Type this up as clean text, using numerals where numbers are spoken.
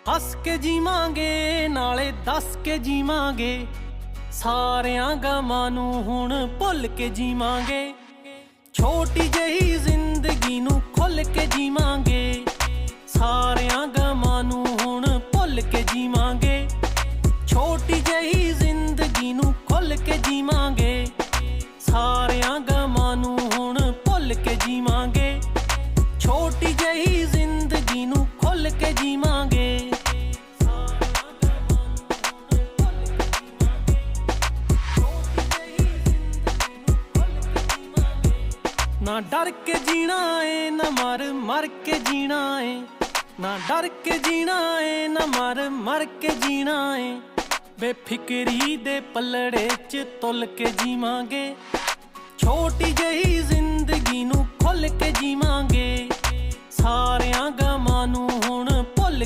हस के जीवांगे नाले दस के जीवांगे, सारियां गमां नूं हुण भुल के जीवांगे। छोटी जही जिंदगी नूं खुल के जीवांगे, सारियां गमां नूं हुण भुल के जीवांगे। छोटी जही जिंदगी नूं खुल के जीवांगे, सारियां गमां नूं हुण भुल के जीवांगे। छोटी जही जिंदगी नूं खुल के जीवांगे। ना डर के जीना है ना मर के जीना है, ना डर के जीना है ना मर के जीना है। बेफिक्री दे पलड़े च तुल के जीवांगे, छोटी जही जिंदगी नूं खुल के जीवांगे। सारियां गमां